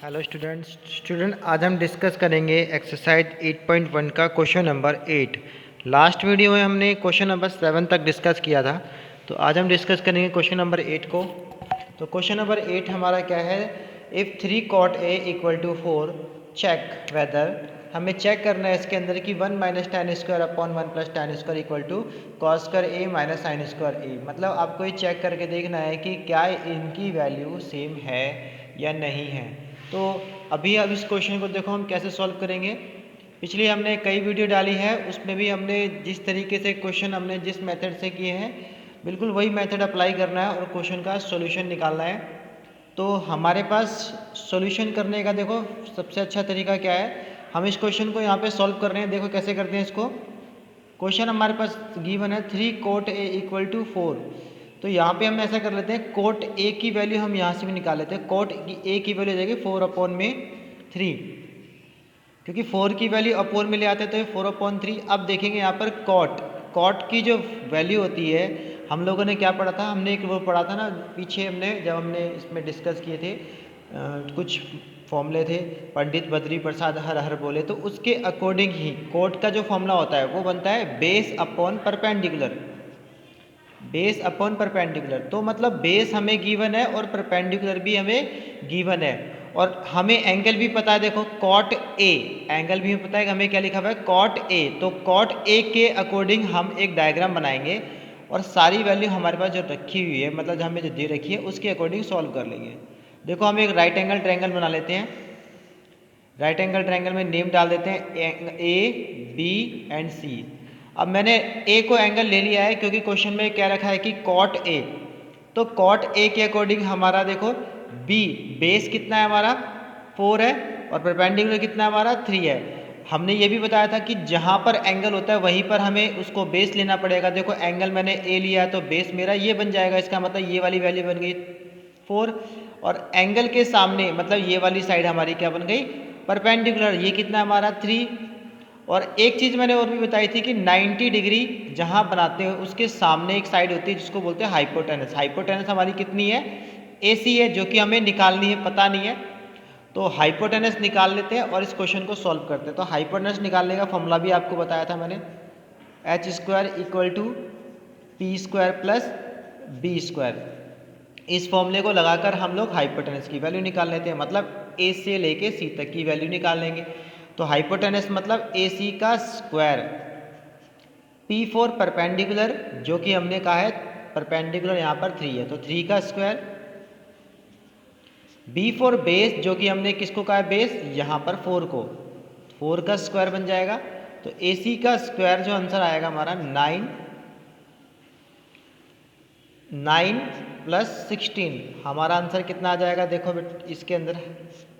Hello student आज हम discuss करेंगे एक्सरसाइज 8.1 का क्वेश्चन नंबर 8। लास्ट वीडियो में हमने क्वेश्चन नंबर 7 तक डिस्कस किया था, तो आज हम डिस्कस करेंगे क्वेश्चन नंबर 8 को। तो क्वेश्चन नंबर 8 हमारा क्या है, if 3 cot a equal to 4 check whether, हमें चेक करना है इसके अंदर कि 1 minus ten square upon 1 plus ten square equal to cos square A minus sine square A. मतलब आपको ये चेक करके देखना है कि क्या इनकी वैल्यू सेम है या नहीं है। तो अभी अब इस क्वेश्चन को देखो हम कैसे सॉल्व करेंगे। पिछली हमने कई वीडियो डाली है, उसमें भी हमने जिस तरीके से क्वेश्चन हमने जिस मेथड से किए हैं बिल्कुल वही मेथड अप्लाई करना है और क्वेश्चन का सॉल्यूशन निकालना है। तो हमारे पास सॉल्यूशन करने का देखो सबसे अच्छा तरीका क्या है, हम इस क्वेश्चन को यहाँ पे सॉल्व कर रहे हैं। देखो कैसे करते हैं इसको। क्वेश्चन हमारे पास गिवन है 3 cot a इक्वल टू 4। तो यहाँ पे हम ऐसा कर लेते हैं, कोट ए की वैल्यू हम यहाँ से भी निकाल लेते हैं। कोट ए की वैल्यू जाएगी 4 अपॉन में 3, क्योंकि 4 की वैल्यू अपोन में ले आते हैं तो ये 4 अपॉन 3। अब देखेंगे यहाँ पर कॉट की जो वैल्यू होती है, हम लोगों ने क्या पढ़ा था, हमने एक वो पढ़ा था ना पीछे, हमने जब हमने इसमें डिस्कस किए थे कुछ फॉर्मूले थे, पंडित बद्री प्रसाद हर हर बोले, तो उसके अकॉर्डिंग ही कोट का जो फॉर्मूला होता है वो बनता है base upon perpendicular. Base upon perpendicular, तो मतलब बेस हमें गिवन है और परपेंडिकुलर भी हमें गिवन है, और हमें एंगल भी पता है। देखो कॉट ए, एंगल भी हमें पता है कि हमें क्या लिखा हुआ है, कॉट ए। तो कॉट ए के अकॉर्डिंग हम एक डायग्राम बनाएंगे और सारी वैल्यू हमारे पास जो रखी हुई है, मतलब हमें जो दे रखी है उसके अकॉर्डिंग सॉल्व कर लेंगे। देखो हम एक राइट एंगल ट्रायंगल बना लेते हैं। राइट एंगल ट्रायंगल में नेम डाल देते हैं ए बी एंड सी। अब मैंने ए को एंगल ले लिया है क्योंकि क्वेश्चन में क्या रखा है कि कॉट ए, तो कॉट ए के अकॉर्डिंग हमारा देखो बी बेस कितना है हमारा 4 है और परपेंडिकुलर कितना है हमारा 3 है। हमने ये भी बताया था कि जहाँ पर एंगल होता है वहीं पर हमें उसको बेस लेना पड़ेगा। देखो एंगल मैंने ए लिया है तो बेस मेरा ये बन जाएगा, इसका मतलब ये वाली वैल्यू बन गई 4, और एंगल के सामने मतलब ये वाली साइड हमारी क्या बन गई, परपेंडिकुलर, ये कितना हमारा 3। और एक चीज़ मैंने और भी बताई थी कि 90 डिग्री जहाँ बनाते हैं उसके सामने एक साइड होती है जिसको बोलते हैं हाइपोटेनस। हाइपोटेनस हमारी कितनी है, AC है, जो कि हमें निकालनी है, पता नहीं है। तो हाइपोटेनस निकाल लेते हैं और इस क्वेश्चन को सॉल्व करते हैं। तो हाइपोटेनस निकालने का फॉर्मूला भी आपको बताया था मैंने, H square equal to P square plus B square. इस फॉर्मूले को लगाकर हम लोग हाइपोटेनस की वैल्यू निकाल लेते हैं, मतलब ए से लेके सी तक की वैल्यू निकाल लेंगे। तो हाइपोटेनस मतलब ए सी का स्क्वायर, पी फॉर परपेंडिकुलर जो कि हमने कहा है परपेंडिकुलर यहाँ पर 3 है तो 3 का स्क्वायर, बी फॉर बेस जो कि हमने किसको कहा है बेस, यहाँ पर 4 को, 4 का स्क्वायर बन जाएगा। तो ए सी का स्क्वायर जो आंसर आएगा हमारा 9 प्लस 16, हमारा आंसर कितना आ जाएगा। देखो इसके अंदर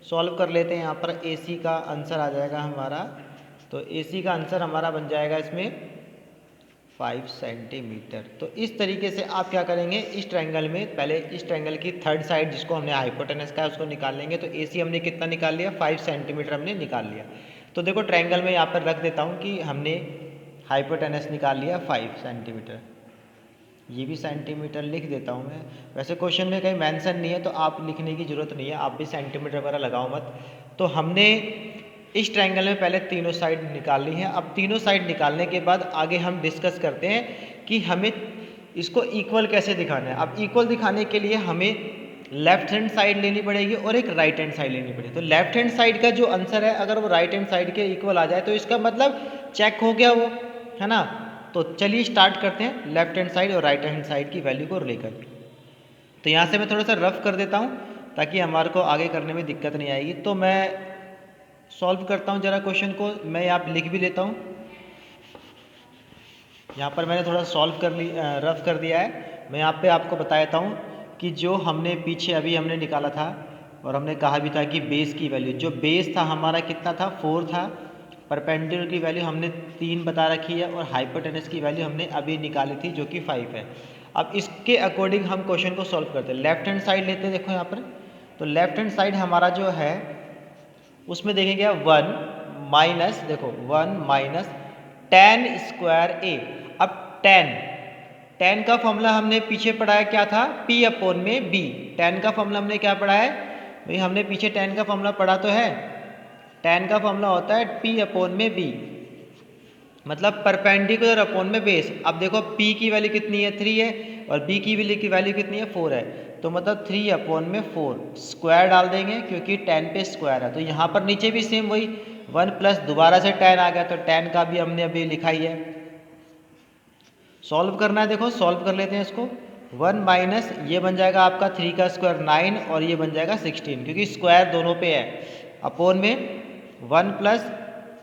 सॉल्व कर लेते हैं, यहाँ पर ए सी का आंसर आ जाएगा हमारा, तो ए सी का आंसर हमारा बन जाएगा इसमें 5 सेंटीमीटर। तो इस तरीके से आप क्या करेंगे, इस ट्रायंगल में पहले इस ट्रायंगल की थर्ड साइड जिसको हमने हाइपोटेनस का है उसको निकाल लेंगे। तो ए सी हमने कितना निकाल लिया, 5 सेंटीमीटर हमने निकाल लिया। तो देखो ट्रायंगल में यहाँ पर रख देता हूँ कि हमने हाइपोटेनस निकाल लिया 5 सेंटीमीटर, ये भी सेंटीमीटर लिख देता हूँ मैं। वैसे क्वेश्चन में कहीं मेंशन नहीं है तो आप लिखने की ज़रूरत नहीं है, आप भी सेंटीमीटर वगैरह लगाओ मत। तो हमने इस ट्रायंगल में पहले तीनों साइड निकाल ली है। अब तीनों साइड निकालने के बाद आगे हम डिस्कस करते हैं कि हमें इसको इक्वल कैसे दिखाना है। अब इक्वल दिखाने के लिए हमें लेफ्ट हैंड साइड लेनी पड़ेगी और एक राइट हैंड साइड लेनी पड़ेगी। तो लेफ्ट हैंड साइड का जो आंसर है अगर वो राइट हैंड साइड के इक्वल आ जाए तो इसका मतलब चेक हो गया वो, है ना। तो चलिए स्टार्ट करते हैं लेफ्ट हैंड साइड और राइट हैंड साइड की वैल्यू को लेकर। तो यहाँ से मैं थोड़ा सा रफ कर देता हूँ ताकि हमारे को आगे करने में दिक्कत नहीं आएगी। तो मैं सॉल्व करता हूँ ज़रा क्वेश्चन को, मैं यहाँ पे लिख भी लेता हूँ। यहाँ पर मैंने थोड़ा सॉल्व कर ली, रफ कर दिया है। मैं यहाँ पे आपको बता देता हूँ कि जो हमने पीछे अभी हमने निकाला था और हमने कहा भी था कि बेस की वैल्यू, जो बेस था हमारा कितना था 4 था, परपेंडिकुलर की वैल्यू हमने 3 बता रखी है और हाइपोटेनस की वैल्यू हमने अभी निकाली थी जो कि 5 है। अब इसके अकॉर्डिंग हम क्वेश्चन को सॉल्व करते हैं। लेफ्ट हैंड साइड लेते हैं, देखो यहाँ पर। तो लेफ्ट हैंड साइड हमारा जो है उसमें देखेंगे 1 माइनस, देखो 1 माइनस टेन स्क्वायर ए। अब टेन का फॉर्मूला हमने पीछे पढ़ा है क्या था, P अपॉन में B। टेन का फॉर्मूला हमने क्या पढ़ा है, भाई हमने पीछे tan का फॉर्मूला पढ़ा तो है, tan का फॉर्मूला होता है P अपॉन में B, मतलब परपेंडिकुलर अपॉन में बेस। अब देखो P की वैल्यू कितनी है 3 है और B की वैल्यू कितनी है 4 है, तो मतलब 3 अपॉन में 4 स्क्वायर डाल देंगे क्योंकि tan पे स्क्वायर है। तो यहाँ पर नीचे भी सेम वही 1 प्लस दोबारा से tan आ गया, तो tan का भी हमने अभी लिखा ही है। सॉल्व करना है, देखो सॉल्व कर लेते हैं इसको। 1 माइनस ये बन जाएगा आपका 3 का स्क्वायर 9 और ये बन जाएगा 16 क्योंकि स्क्वायर दोनों पे है, अपॉन में 1 प्लस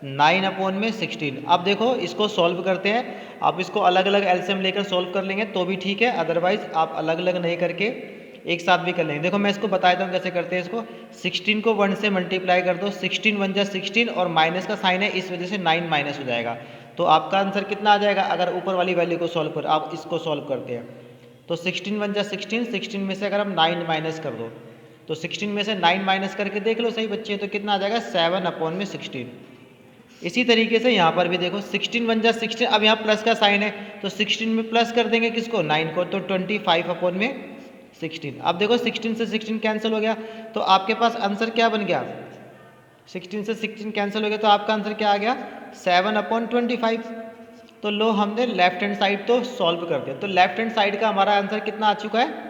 9 अपॉन में 16। अब देखो इसको सॉल्व करते हैं, आप इसको अलग अलग एलसीएम लेकर सॉल्व कर लेंगे तो भी ठीक है, अदरवाइज आप अलग अलग नहीं करके एक साथ भी कर लेंगे। देखो मैं इसको बता देता हूँ कैसे करते हैं इसको। 16 को 1 से मल्टीप्लाई कर दो, 16 1 जा 16 और माइनस का साइन है इस वजह से 9 माइनस हो जाएगा, तो आपका आंसर कितना आ जाएगा। अगर ऊपर वाली वैल्यू को सॉल्व कर, आप इसको सॉल्व करते हैं तो 16 1 जा 16, 16 में से अगर हम 9 माइनस कर दो तो 16 में से 9 माइनस करके देख लो सही बच्चे, तो कितना आ जाएगा 7 अपॉन में 16। इसी तरीके से यहाँ पर भी देखो 16 1 जा 16, अब यहाँ प्लस का साइन है तो 16 में प्लस कर देंगे किसको 9 को, तो 25 अपॉन में 16। अब देखो 16 से 16 कैंसिल हो गया, तो आपके पास आंसर क्या बन गया, 16 से 16 कैंसिल हो गया तो आपका आंसर क्या आ गया 7 अपॉन 25। तो लो हमने लेफ्ट हैंड साइड तो सॉल्व कर दिया, तो लेफ्ट हैंड साइड का हमारा आंसर कितना आ चुका है,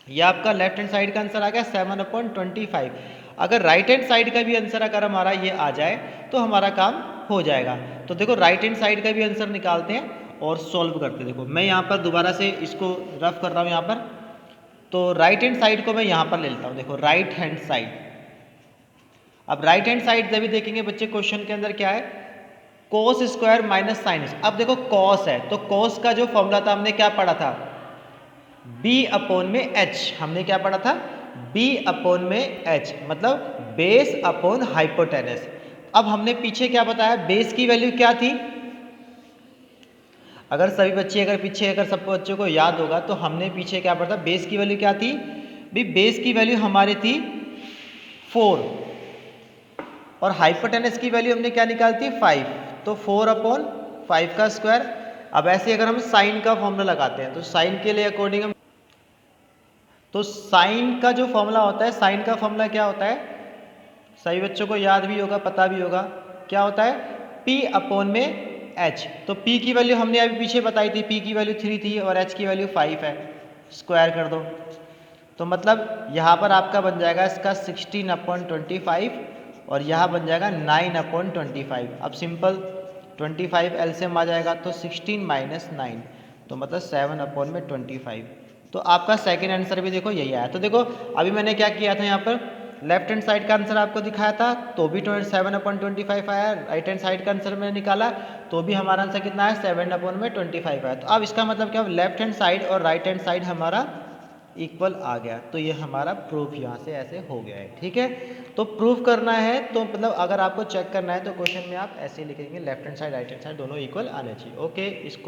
ये आपका लेफ्ट हैंड साइड का आंसर आ गया 7 अपॉन 25। अगर राइट हैंड साइड का भी आंसर अगर हमारा ये आ जाए तो हमारा काम हो जाएगा। तो देखो राइट हैंड साइड का भी आंसर निकालते हैं और सॉल्व करते हैं। देखो मैं यहाँ पर दोबारा से इसको रफ कर रहा हूँ यहाँ पर, तो राइट हैंड साइड को मैं यहाँ पर ले लेता हूँ। देखो राइट हैंड साइड, अब राइट हैंड साइड जब भी देखेंगे बच्चे क्वेश्चन के अंदर क्या है, कोस स्क्वायर माइनस साइन। अब देखो कॉस है तो कॉस का जो फॉर्मूला था हमने क्या पढ़ा था, b अपॉन में h। हमने क्या पढ़ा था, b अपॉन में h, मतलब बेस अपॉन हाइपोटेनस। अब हमने पीछे क्या बताया, बेस की वैल्यू क्या थी, अगर सभी बच्चे अगर पीछे अगर सब बच्चों को याद होगा तो हमने पीछे क्या पढ़ा था, बेस की वैल्यू क्या थी भाई, बेस की वैल्यू हमारी थी 4 और हाइपोटेनस की वैल्यू हमने क्या निकाली थी 5, तो 4 अपॉन 5 का स्क्वायर। अब ऐसे अगर हम साइन का फॉर्मूला लगाते हैं तो साइन के लिए अकॉर्डिंग हम, तो साइन का जो फॉर्मूला होता है, साइन का फॉर्मूला क्या होता है, सभी बच्चों को याद भी होगा पता भी होगा, क्या होता है P अपॉन में H। तो P की वैल्यू हमने अभी पीछे बताई थी, P की वैल्यू 3 थी और H की वैल्यू 5 है, स्क्वायर कर दो तो मतलब यहाँ पर आपका बन जाएगा इसका 16 अपॉन 25 और यहाँ बन जाएगा 9 अपॉन 25। अब सिंपल 25 एलसीएम आ जाएगा तो 16 माइनस 9, तो मतलब 7 अपॉन में 25। तो आपका सेकंड आंसर भी देखो यही आया। तो देखो अभी मैंने क्या किया था, यहाँ पर लेफ्ट हैंड साइड का आंसर आपको दिखाया था तो भी 7 अपॉन 25 आया, राइट हैंड साइड का आंसर मैंने निकाला तो भी हमारा आंसर कितना है 7 अपॉन में 25 आया। तो अब इसका मतलब क्या, लेफ्ट हैंड साइड और राइट हैंड साइड हमारा इक्वल आ गया, तो ये हमारा प्रूफ यहाँ से ऐसे हो गया है। ठीक है, तो प्रूफ करना है तो मतलब अगर आपको चेक करना है तो क्वेश्चन में आप ऐसे लिखेंगे left hand side right hand side दोनों इक्वल आने चाहिए। ओके, इसको